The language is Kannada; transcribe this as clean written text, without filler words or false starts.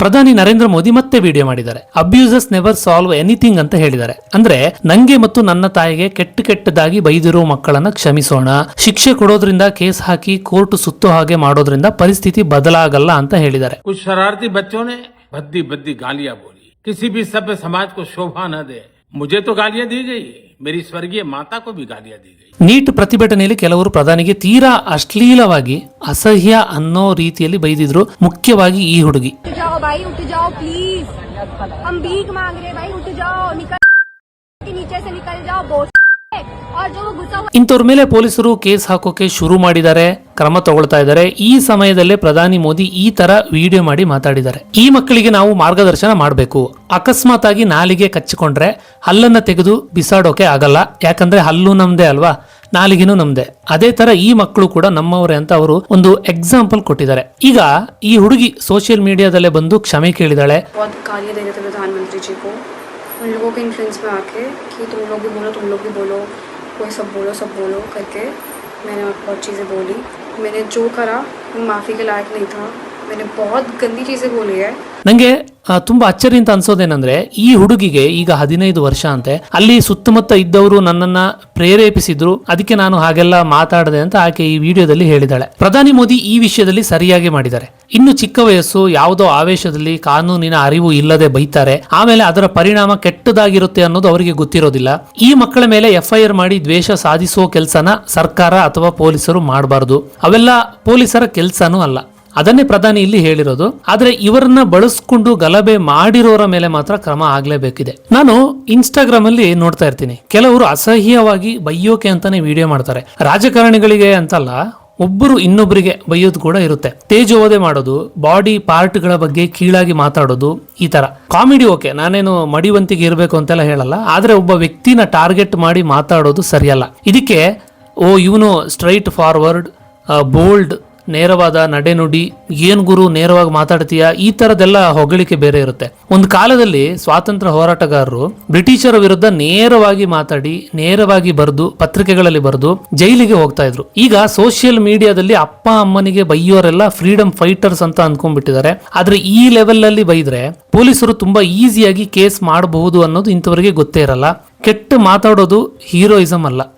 ಪ್ರಧಾನಿ ನರೇಂದ್ರ ಮೋದಿ ಮತ್ತೆ ವಿಡಿಯೋ ಮಾಡಿದ್ದಾರೆ. ಅಬ್ಯೂಸಸ್ ನೆವರ್ ಸಾಲ್ವ್ ಎನಿಥಿಂಗ್ ಅಂತ ಹೇಳಿದ್ದಾರೆ. ಅಂದ್ರೆ ನಂಗೆ ಮತ್ತು ನನ್ನ ತಾಯಿಗೆ ಕೆಟ್ಟದಾಗಿ ಬೈದಿರೋ ಮಕ್ಕಳನ್ನ ಕ್ಷಮಿಸೋಣ, ಶಿಕ್ಷೆ ಕೊಡೋದ್ರಿಂದ ಕೇಸ್ ಹಾಕಿ ಕೋರ್ಟ್ ಸುತ್ತೋ ಹಾಗೆ ಮಾಡೋದ್ರಿಂದ ಪರಿಸ್ಥಿತಿ ಬದಲಾಗಲ್ಲ ಅಂತ ಹೇಳಿದ್ದಾರೆ. कुछ शरारती बच्चों ने भद्दी भद्दी गालियां बोली, किसी भी सभ्य समाज को शोभा न दे. मुझे तो गालियां दी गई, मेरी स्वर्गीय माता को भी गालियां दी गई. ನೀಟ್ ಪ್ರತಿಭಟನೆಯಲ್ಲಿ ಕೆಲವರು ಪ್ರಧಾನಿಗೆ ತೀರಾ ಅಶ್ಲೀಲವಾಗಿ ಅಸಹ್ಯ ಅನ್ನೋ ರೀತಿಯಲ್ಲಿ ಬೈದಿದ್ರು. ಮುಖ್ಯವಾಗಿ ಈ ಹುಡುಗಿ. ಇಂಥವ್ರ ಮೇಲೆ ಪೊಲೀಸರು ಕೇಸ್ ಹಾಕೋಕೆ ಶುರು ಮಾಡಿದ್ದಾರೆ, ಕ್ರಮ ತಗೊಳ್ತಾ ಇದ್ದಾರೆ. ಈ ಸಮಯದಲ್ಲೇ ಪ್ರಧಾನಿ ಮೋದಿ ಈ ತರ ವಿಡಿಯೋ ಮಾಡಿ ಮಾತಾಡಿದ್ದಾರೆ. ಈ ಮಕ್ಕಳಿಗೆ ನಾವು ಮಾರ್ಗದರ್ಶನ ಮಾಡಬೇಕು. ಅಕಸ್ಮಾತ್ ಆಗಿ ನಾಲಿಗೆ ಕಚ್ಚಿಕೊಂಡ್ರೆ ಹಲ್ಲನ್ನ ತೆಗೆದು ಬಿಸಾಡೋಕೆ ಆಗಲ್ಲ, ಯಾಕಂದ್ರೆ ಹಲ್ಲು ನಮ್ದೇ ಅಲ್ವಾ, ನಾಲಿಗೆನೂ ನಮ್ದೆ. ಅದೇ ತರ ಈ ಮಕ್ಕಳು ಕೂಡ ನಮ್ಮವರೇ ಅಂತ ಅವರು ಒಂದು ಎಕ್ಸಾಂಪಲ್ ಕೊಟ್ಟಿದ್ದಾರೆ. ಈಗ ಈ ಹುಡುಗಿ ಸೋಷಿಯಲ್ ಮೀಡಿಯಾದಲ್ಲೇ ಬಂದು ಕ್ಷಮೆ ಕೇಳಿದಾಳೆ. उन लोगों के इन्फ्लुएंस में आके कि तुम लोग भी बोलो कोई सब बोलो करके मैंने बहुत चीज़ें बोली. मैंने जो करा वो माफ़ी के लायक नहीं था. मैंने बहुत गंदी चीज़ें बोली है. ನಂಗೆ ತುಂಬಾ ಅಚ್ಚರಿ ಅಂತ ಅನ್ಸೋದೇನಂದ್ರೆ, ಈ ಹುಡುಗಿಗೆ ಈಗ 15 ವರ್ಷ ಅಂತೆ. ಅಲ್ಲಿ ಸುತ್ತಮುತ್ತ ಇದ್ದವರು ನನ್ನನ್ನ ಪ್ರೇರೇಪಿಸಿದ್ರು, ಅದಕ್ಕೆ ನಾನು ಹಾಗೆಲ್ಲ ಮಾತಾಡದೆ ಅಂತ ಆಕೆ ಈ ವಿಡಿಯೋದಲ್ಲಿ ಹೇಳಿದಾಳೆ. ಪ್ರಧಾನಿ ಮೋದಿ ಈ ವಿಷಯದಲ್ಲಿ ಸರಿಯಾಗಿ ಮಾಡಿದ್ದಾರೆ. ಇನ್ನು ಚಿಕ್ಕ ವಯಸ್ಸು, ಯಾವುದೋ ಆವೇಶದಲ್ಲಿ ಕಾನೂನಿನ ಅರಿವು ಇಲ್ಲದೆ ಬೈತಾರೆ, ಆಮೇಲೆ ಅದರ ಪರಿಣಾಮ ಕೆಟ್ಟದಾಗಿರುತ್ತೆ ಅನ್ನೋದು ಅವರಿಗೆ ಗೊತ್ತಿರೋದಿಲ್ಲ. ಈ ಮಕ್ಕಳ ಮೇಲೆ FIR ಮಾಡಿ ದ್ವೇಷ ಸಾಧಿಸುವ ಕೆಲಸನ ಸರ್ಕಾರ ಅಥವಾ ಪೊಲೀಸರು ಮಾಡಬಾರದು. ಅವೆಲ್ಲ ಪೊಲೀಸರ ಕೆಲಸನೂ ಅಲ್ಲ. ಅದನ್ನೇ ಪ್ರಧಾನಿ ಇಲ್ಲಿ ಹೇಳಿರೋದು. ಆದ್ರೆ ಇವರನ್ನ ಬಳಸ್ಕೊಂಡು ಗಲಭೆ ಮಾಡಿರೋರ ಮೇಲೆ ಮಾತ್ರ ಕ್ರಮ ಆಗ್ಲೇಬೇಕಿದೆ. ನಾನು ಇನ್ಸ್ಟಾಗ್ರಾಮ್ ಅಲ್ಲಿ ನೋಡ್ತಾ ಇರ್ತೀನಿ, ಕೆಲವರು ಅಸಹ್ಯವಾಗಿ ಬೈಯೋಕೆ ಅಂತಾನೆ ವಿಡಿಯೋ ಮಾಡ್ತಾರೆ. ರಾಜಕಾರಣಿಗಳಿಗೆ ಅಂತಲ್ಲ, ಒಬ್ಬರು ಇನ್ನೊಬ್ಬರಿಗೆ ಬೈಯೋದು ಕೂಡ ಇರುತ್ತೆ. ತೇಜೋವಧೆ ಮಾಡೋದು, ಬಾಡಿ ಪಾರ್ಟ್ ಗಳ ಬಗ್ಗೆ ಕೀಳಾಗಿ ಮಾತಾಡೋದು, ಈ ತರ ಕಾಮಿಡಿ ಓಕೆ, ನಾನೇನು ಮಡಿವಂತಿಗೆ ಇರಬೇಕು ಅಂತೆಲ್ಲ ಹೇಳಲ್ಲ. ಆದ್ರೆ ಒಬ್ಬ ವ್ಯಕ್ತಿನ ಟಾರ್ಗೆಟ್ ಮಾಡಿ ಮಾತಾಡೋದು ಸರಿಯಲ್ಲ. ಇದಕ್ಕೆ ಇವನು ಸ್ಟ್ರೈಟ್ ಫಾರ್ವರ್ಡ್, ಬೋಲ್ಡ್, ನೇರವಾದ ನಡೆನುಡಿ, ಏನ್ ಗುರು ನೇರವಾಗಿ ಮಾತಾಡ್ತೀಯ, ಈ ತರದೆಲ್ಲ ಹೊಗಳಿಕೆ ಬೇರೆ ಇರುತ್ತೆ. ಒಂದು ಕಾಲದಲ್ಲಿ ಸ್ವಾತಂತ್ರ್ಯ ಹೋರಾಟಗಾರರು ಬ್ರಿಟಿಷರ ವಿರುದ್ಧ ನೇರವಾಗಿ ಮಾತಾಡಿ, ನೇರವಾಗಿ ಬರೆದು, ಪತ್ರಿಕೆಗಳಲ್ಲಿ ಬರೆದು ಜೈಲಿಗೆ ಹೋಗ್ತಾ ಇದ್ರು. ಈಗ ಸೋಷಿಯಲ್ ಮೀಡಿಯಾದಲ್ಲಿ ಅಪ್ಪ ಅಮ್ಮನಿಗೆ ಬೈಯೋರೆಲ್ಲ ಫ್ರೀಡಮ್ ಫೈಟರ್ಸ್ ಅಂತ ಅನ್ಕೊಂಡ್ಬಿಟ್ಟಿದ್ದಾರೆ. ಆದ್ರೆ ಈ ಲೆವೆಲ್ ಅಲ್ಲಿ ಬೈದ್ರೆ ಪೊಲೀಸರು ತುಂಬಾ ಈಸಿಯಾಗಿ ಕೇಸ್ ಮಾಡಬಹುದು ಅನ್ನೋದು ಇಂಥವರಿಗೆ ಗೊತ್ತೇ ಇರಲ್ಲ. ಕೆಟ್ಟ ಮಾತಾಡೋದು ಹೀರೋಯಿಸಂ ಅಲ್ಲ.